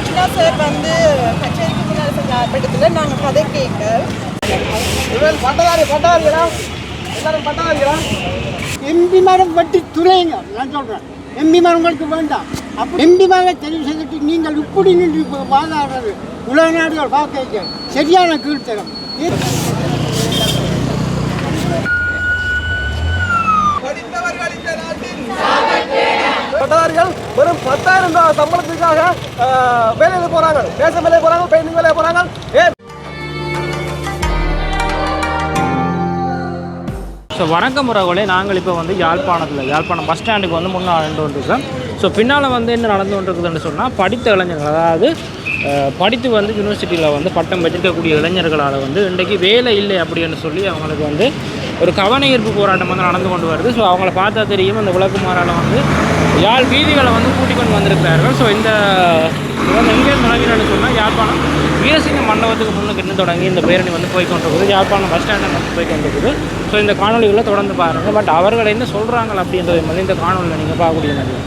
Archana sir வந்து கச்சேரிக்கு முன்னால் செஞ்ச ஆர்ப்பாட்டத்தில் நாங்கள் கதை கேட்க எம்பி மரம் வட்டி துறைங்க நான் சொல்கிறேன். எம்பி மரம் உங்களுக்கு வேண்டாம். அப்படி எம்பி மரம் தெரிவு செய்துட்டு நீங்கள் இப்படி நின்று வாதாடுறது உலக நாடுகள் பார்க்க சரியான கீழ்த்தரம். பட்டதாரிகள் வெறும் 10,000 ரூபாய் சம்பளத்துக்காக வேலையில போறாங்க, பேச வேலையை போறாங்க, பெயிண்டிங் வேலையை போறாங்க. ஸோ வணக்கம் உறவுகளே, நாங்கள் இப்போ வந்து யாழ்ப்பாணம் பஸ் ஸ்டாண்டுக்கு வந்து முன்னாடி வந்துருக்கோம். ஸோ பின்னால் வந்து என்ன நடந்து கொண்டிருக்குதுன்னு சொன்னால், படித்த இளைஞர்கள், அதாவது படித்து வந்து யூனிவர்சிட்டியில் வந்து பட்டம் பெற்றிருக்கக்கூடிய இளைஞர்களால் வந்து இன்றைக்கு வேலை இல்லை அப்படின்னு சொல்லி அவங்களுக்கு வந்து ஒரு கவன ஈர்ப்பு போராட்டம் வந்து நடந்து கொண்டு வருது. ஸோ அவங்கள பார்த்தா தெரியும், அந்த விளக்குமாறால் வந்து யாழ் வீதிகளை வந்து கூட்டிக் கொண்டு வந்திருக்கிறார்கள். ஸோ இந்த எங்கே தொடங்கினு சொன்னால், யாழ்ப்பாணம் வீரசிங்க மண்டபத்துக்கு முன்னுக்கு இன்னும் தொடங்கி இந்த பேரணி வந்து போய்கொண்டிருக்குது. யாழ்ப்பாணம் பஸ் ஸ்டாண்டில் வந்து போய்கொண்டிருக்குது. ஸோ இந்த காணொலிகளை தொடர்ந்து பாருங்கள். பட் அவர்கள் என்ன சொல்கிறாங்க அப்படின்றது வந்து இந்த காணொலியில் நீங்கள் பார்க்கக்கூடிய மாதிரி.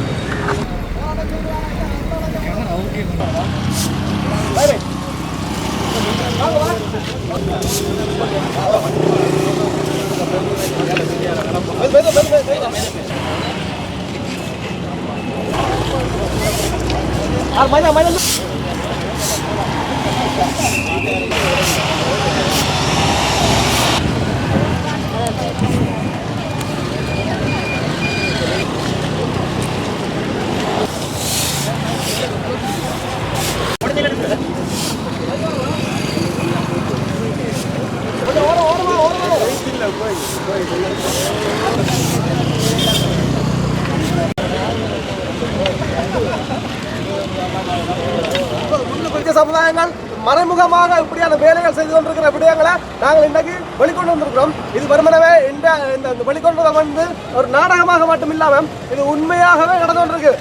சமுதாயங்கள் மறைமுகமாக இப்படியான வேலைகள் செய்து கொண்டிருக்கிற விடயங்களை நாங்கள் இன்றைக்கு வெளிக்கொண்டு வந்திருக்கிறோம். இது வெறுமனவே இந்த வெளிக்கொண்டு வந்து ஒரு நாடகமாக மட்டும் இல்லாமல் இது உண்மையாகவே நடந்து கொண்டிருக்கு.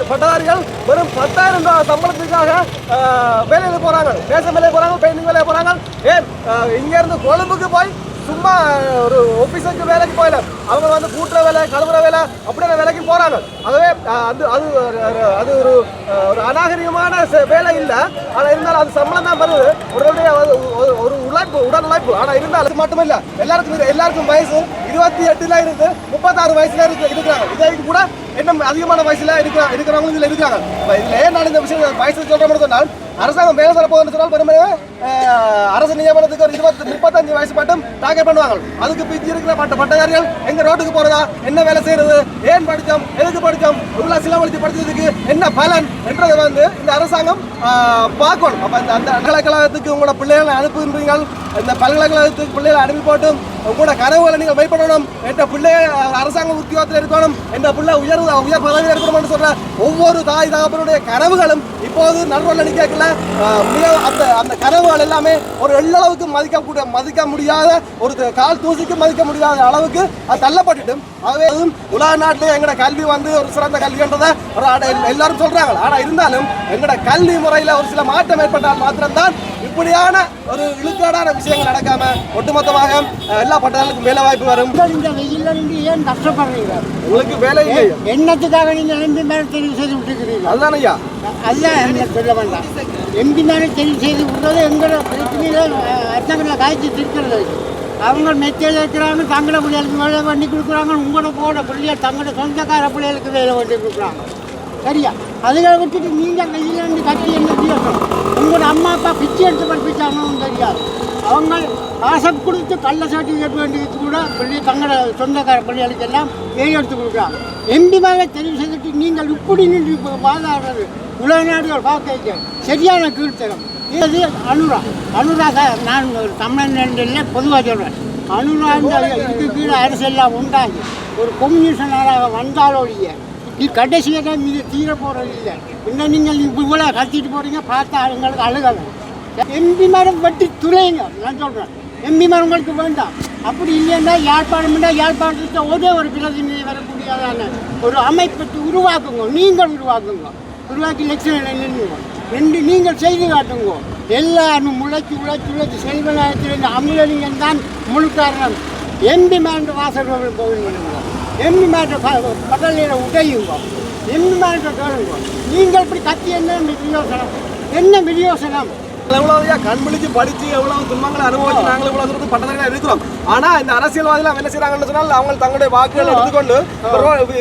பட்டதாரிகள் வெறும் 10,000 ரூபாய் சம்பளத்துக்காக வேலையில போறாங்க, பேச வேலையை போறாங்க, பெயிண்டிங் வேலையை போறாங்க. ஏன் இங்கேருந்து கொழும்புக்கு போய் சும்மா ஒரு ஆஃபீஸுக்கு வேலைக்கு போயில அவங்க வந்து கூட்டுற வேலை, கழுவுற வேலை அப்படியான வேலைக்கு போறாங்க. அதுவே அது ஒரு அநாகரிகமான வேலை இல்லை. ஆனால் இருந்தாலும் அது சம்பளம் தான் வருது, ஒரு உடல் உழைப்பு. ஆனால் இருந்தாலும் அது மட்டும் இல்லை, எல்லாருக்கும் வயசு 28 இருந்து 36 வயசுல இருக்கிறாங்க. இதுக்கு கூட இன்னும் அதிகமான வயசுல இருக்கிறவங்க இதில் இருக்காங்க. இதில் ஏன் நான் இந்த விஷயம் வயசு சொல்கிறேன் சொன்னால், அரசாங்கம் வேலை தர போகுதுன்னு சொன்னால் பெருமையாக அரசு நியமனத்துக்கு ஒரு 35 வயசு மட்டும் டார்கெட் பண்ணுவாங்க. அதுக்கு பிச்சு இருக்கிற பட்டதாரிகள் எங்க ரோட்டுக்கு போறதா, என்ன வேலை செய்யறது, ஏன் படித்தோம், எதுக்கு படித்தோம், இவ்வளவு செலவழித்து படித்ததுக்கு என்ன பலன் என்றதை வந்து இந்த அரசாங்கம் பார்க்கணும். அப்ப அந்த பல்கலைக்கழகத்துக்கு உங்களோட பிள்ளைகளை அனுப்புகின்றீங்க, இந்த பல்கலைக்கழகத்துக்கு பிள்ளைகளை அனுப்பி போட்டும் உங்களோட கனவுகளை நீங்கள் வைப்படணும். என்ற பிள்ளை அரசாங்க உத்தியோகத்தில் இருக்கணும், என்ற பிள்ளை உயர் பதவியில் இருக்கணும் சொல்ற ஒவ்வொரு தாய் தகப்பனுடைய கனவுகளும் இப்போது நடுவில் நிற்கல. அந்த கனவுகள் எல்லாமே ஒரு எள்ளளவுக்கு மதிக்க முடியாத, ஒரு கால் தூசிக்கு மதிக்க முடியாத அளவுக்கு அது தள்ளப்பட்டுட்டும். ஆகவே உலக நாட்டிலே எங்களோட கல்வி வந்து ஒரு சிறந்த கல்வின்றதை எல்லாரும் சொல்றாங்க. ஆனால் இருந்தாலும் எங்களோட கல்வி முறையில் ஒரு சில மாற்றம் ஏற்பட்டால் மாத்திரம்தான் இப்படியான ஒரு இழுக்காடான விஷயங்கள் நடக்காம ஒட்டுமொத்தமாக எல்லா பட்டதாரிகளுக்கும் வேலை வாய்ப்பு வரும். இந்த வெயில்ல நின்று ஏன் கஷ்டப்படுறீங்க? உங்களுக்கு வேலை இல்லை, என்னத்துக்காக நீங்க எம்பி மேல தெரிவு செய்து விட்டுக்கிறீங்க? அதுதான் ஐயா, அதுதான் சொல்ல வேண்டாம். எம்பி மேல தெரிவு செய்து விடுறது எங்களோட பிரச்சனையில அரசாங்கத்தில் காய்ச்சி திருக்கிறது. அவங்க மெத்தையில் இருக்கிறாங்க, தங்களோட பிள்ளைகளுக்கு வேலை பண்ணி கொடுக்குறாங்க, உங்களோட போட பிள்ளைகள் தங்களோட சொந்தக்கார பிள்ளைகளுக்கு வேலை பண்ணி கொடுக்குறாங்க. சரியா? அதுகளை விட்டுட்டு நீங்கள் வெயிலேருந்து கட்டி என்ன செய்யணும்? உங்களோட அம்மா அப்பா பிச்சை எடுத்து படிப்பிச்சாங்கன்னு தெரியாது. அவங்க காசை கொடுத்து கள்ள சர்டிஃபிகேட் வேண்டியது கூட தங்களோட சொந்தக்கார பிள்ளைகளுக்கு எல்லாம் எடுத்து கொடுக்குறாங்க. எம்பி மேலே தெரிவு செய்துட்டு நீங்கள் இப்படி நின்று வாதாடுறது உலக நாடுகள் பார்க்க சரியான கீழ்த்தரம். இது அனுராக நான் தமிழ்நாட்டில் பொதுவாக சொல்கிறேன். இதுக்கு கீழே அரசெல்லாம் உண்டாகி ஒரு கம்யூனிஸ்டனாக வந்தாலோடைய கடைசியாக மீது தீர போகிறது இல்லை. இன்னும் நீங்கள் இவ்வளோ கத்திட்டு போகிறீங்க, பார்த்தா அவங்களுக்கு அழுகலை. எம்பி மரம் வட்டி துறைங்க நான் சொல்கிறேன். எம்பி மரம் உங்களுக்கு வேண்டாம். அப்படி இல்லைன்னா யாழ்ப்பாணத்துக்கு ஒரே ஒரு பிரதிநிதி வரக்கூடியதான ஒரு அமைப்பை உருவாக்குங்க. நீங்கள் உருவாக்கி லட்சணம் நின்று நீங்கள் செய்து காட்டுங்க. எல்லாரும் உழைச்சி செல்வநாயகத்தில் அமிலலிங்கம் தான் முழு காரணம். எம்பி மேன்ற வாசல் போவீங்க, எம்பி மேன்ற பட்டலையில் உடையுங்க. எம்பிமார்கிட்ட கேளுங்க. நீங்கள் இப்படி கத்தி என்ன விநியோசனம் எவ்வளவு கண் விழிச்சு படிச்சு எவ்வளவு துன்பங்களை அனுபவிச்சு நாங்கள் இவ்வளவு தூரத்துக்கு பட்டதாக இருக்கிறோம். ஆனா இந்த அரசியல்வாதிகள் என்ன செய்யறாங்கன்னு சொன்னால் அவங்க தங்களுடைய வாக்குகளை எடுத்துக்கொண்டு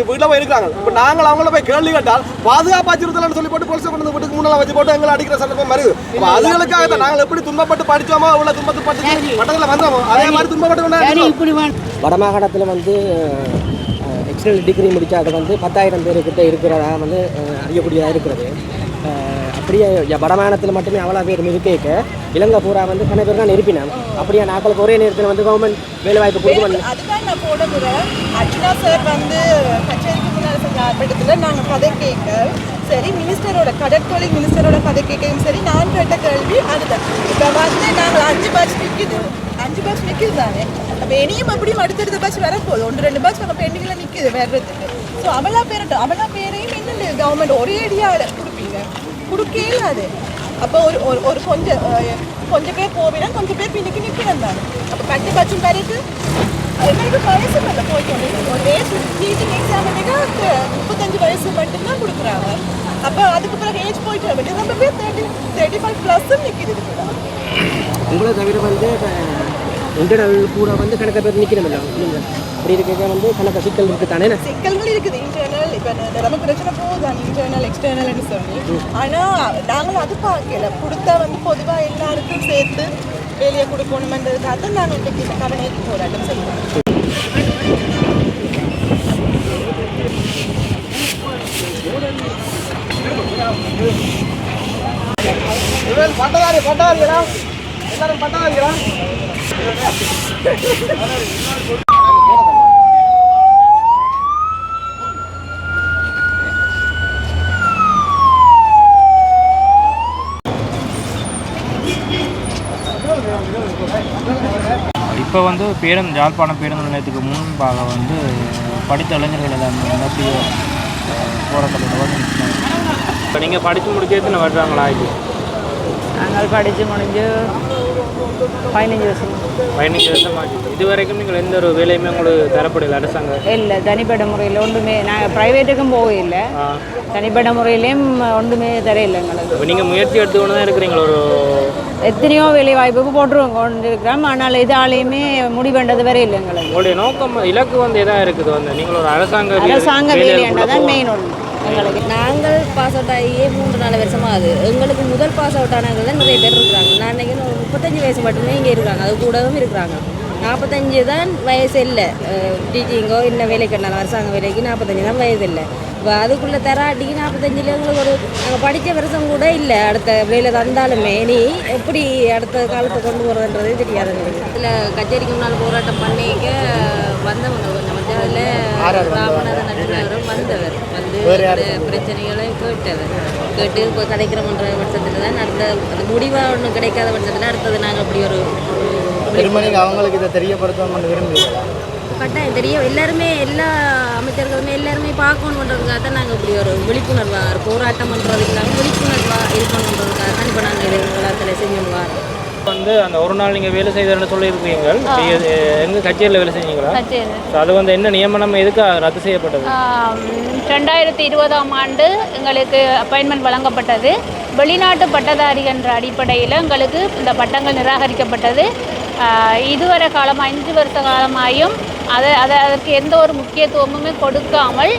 வீட்டில் போய் இருக்கிறாங்க. இப்போ நாங்கள் அவங்கள போய் கேள்வி கேட்டால் பாதுகாப்பு அச்சுறுத்தல் சொல்லி போட்டு போலீஸை கொண்டு வீட்டுக்கு முன்னால வச்சு போட்டு எங்களை அடிக்கிற சந்தர்ப்பம் வருது. அதுகளுக்காக தான் நாங்கள் எப்படி துன்பப்பட்டு படிச்சோமோ அவ்வளவு துன்பத்து பட்டு பட்டத்தில் வந்தோமோ அதே மாதிரி துன்பப்பட்டு வடமாகாணத்தில் வந்து எக்ஸ்டர்னல் டிகிரி முடித்தா அது வந்து 10,000 பேருக்கிட்ட இருக்கிறதா வந்து அறியக்கூடியதாக இருக்கிறது. அப்படியே வடமாகாணத்தில் மட்டுமே அவ்வளோ பேர் இருக்க இலங்கை பூரா வந்து கணக்கு பேர் தான் இருப்பினோம். அப்படியே நாக்களுக்கு ஒரே நேரத்தில் வந்து கவர்மெண்ட் வேலை வாய்ப்பு கொடுத்து அதுதான் நான் போட முறை அர்ச்சனா சார் வந்து கச்சேரிக்கு முன்னால் செஞ்ச ஆர்ப்பாட்டத்தில் நாங்கள் கதை கேட்க சரி மினிஸ்டரோட கடற்கொலை மினிஸ்டரோட கதை கேட்கவும் சரி நான் கேட்ட கேள்வி அதுதான். இப்போ வந்து நாங்கள் 5 பஸ் நிற்கிது தானே. அப்போ இனியும் அப்படியும் அடுத்தடுத்த பஸ் வரப்போகுது 1-2 பஸ் நம்ம பெண்களை நிற்கிது வர்றதுக்கு. ஸோ அவளா பேரையும் இன்னும் கவர்மெண்ட் ஒரே ஏரியாவில் கொடுக்கல அது. அப்போ ஒரு கொஞ்சம் பேர் போவிடும் கொஞ்சம் பேர் பின்னுக்கு நிற்கணும் தானே. அப்போ 10 பஸ்ஸும் பேருக்கு எங்களுக்கு வயசு இல்லை போய்க்கொண்டு ஒரு ஏஜ் டீச்சிங் எக்ஸாம் 35 வயசு மட்டும்தான் கொடுக்குறாங்க. அப்போ அதுக்கு பிறகு ஏஜ் போயிட்டு ரொம்ப பேர் 35+ நிற்கிது. உங்களை தவிர வந்து இன்டர்னல் கூட வந்து கணக்கு பேர் நிற்கிறமில்ல நீங்கள் அப்படி இருக்க வந்து கணக்கு சிக்கல் இருக்குது தானே. சிக்கல்கள் இருக்குது இன்டர்னல். இப்போ நம்ம பிரச்சனை போகுதான் இன்டர்னல் எக்ஸ்டர்னல்னு சொல்லி. ஆனால் நாங்கள் அது பார்க்கல கொடுத்தா வந்து பொதுவாக எல்லாருக்கும் சேர்த்து வேலையை கொடுக்கணுமென்றதுக்காக தான் நாங்கள் இன்றைக்கு கவனேற்றி போராட்டம் செய்வோம். பட்டதாரிகளா எல்லாரும் பட்டதாரிகளா இப்போ வந்து யாழ்ப்பாணம் பேருந்து நிலையத்துக்கு முன்பாக வந்து படித்த இளைஞர்கள் எல்லாமே அப்படியே போராட்டத்தில் இப்போ நீங்கள் படித்து முடிக்க எத்தனை வருஷங்களா ஆகிட்டு? நாங்கள் படித்து முடிஞ்சு 15 வருஷம் ஆச்சு. இது வரைக்கும் நீங்கள் எந்த ஒரு வேலையுமே உங்களுக்கு தரப்படல அரசாங்கம்? இல்லை தனிப்பட்ட முறையில் ஒன்றுமே நாங்கள் ப்ரைவேட்டுக்கும் போகல தனிப்பட்ட முறையிலையும் ஒன்றுமே தரையில்லை எங்களுக்கு. இப்போ நீங்கள் முயற்சி எடுத்துக்கொண்டு தான் இருக்கிறீங்களா? ஒரு எத்தனையோ வேலை வாய்ப்புக்கு கொண்டு இருக்கிறோம். ஆனால் இதாலேயுமே முடிவேண்டது வரை இல்லை எங்களுக்கு. உங்களுடைய நோக்கம் இலக்கு வந்து எதாக இருக்குது வந்து நீங்கள் ஒரு அரசாங்க வேலையாண்டதான் மெயின் ஒன்று எங்களுக்கு. நாங்கள் பாஸ் அவுட் ஆகியே 3-4 வருஷமாக ஆகுது. எங்களுக்கு முதல் பாஸ் அவுட் ஆனவங்க தான் நிறைய பேர் இருக்கிறாங்க. நான் நினைக்கிறேன் ஒரு 35 வயசு மட்டுமே இங்கே இருக்கிறாங்க. அது கூடவும் இருக்கிறாங்க. 45 தான் வயசு இல்லை. டீச்சிங்கோ இன்னும் வேலைக்கு இருந்தாலும் அரசாங்க வேலைக்கு 45 தான் வயது இல்லை. இப்போ அதுக்குள்ளே தராட்டிக்கு 45 எங்களுக்கு ஒரு நாங்கள் படித்த வருஷம் கூட இல்லை. அடுத்த வேலை தந்தாலுமே நீ எப்படி அடுத்த காலத்தை கொண்டு போகிறதுன்றதே தெரியாது எங்களுக்கு. இதில் கச்சேரிக்கு முன்னால் போராட்டம் பண்ணிக்க வந்தவங்க கொஞ்சம் அதில் ராமநாதன் நடுவரும் வந்தவர் வந்து பிரச்சனைகளை கேட்டு இப்போ கிடைக்கிறோம்ன்ற பட்சத்தில் தான் அடுத்த அந்த முடிவாக ஒன்றும் கிடைக்காத பட்சத்தில் அடுத்தது நாங்கள் அப்படி ஒரு அவங்களுக்கு இதை தெரியப்படுத்தணும்னு விரும்பி கட்டாயம் தெரியும். எல்லாருமே எல்லா அமைச்சர்களுமே எல்லாருமே பார்க்கணுன்றதுக்காக தான் நாங்கள் இப்படி ஒரு விழிப்புணர்வாக போராட்டம் பண்ணுறதுக்காக விழிப்புணர்வாக இருக்கணுன்றதுக்காக தான் இப்போ நாங்கள் இது எல்லாத்துல செஞ்சு வரோம். வந்து அந்த ஒரு நாள் நீங்கள் வேலை செய்தேன்னு சொல்லியிருக்கீங்க. எங்கள் கச்சேரியில் வேலை செஞ்சீங்களா? அது வந்து என்ன நியமனம் எதுக்காக ரத்து செய்யப்பட்டது? 2020ஆம் ஆண்டு எங்களுக்கு அப்பாயின்மெண்ட் வழங்கப்பட்டது. வெளிநாட்டு பட்டதாரி என்ற அடிப்படையில் எங்களுக்கு இந்த பட்டங்கள் நிராகரிக்கப்பட்டது. இதுவரை காலமாக 5 வருஷ காலமாயும் அதற்கு எந்த ஒரு முக்கியத்துவமுமே கொடுக்காமல்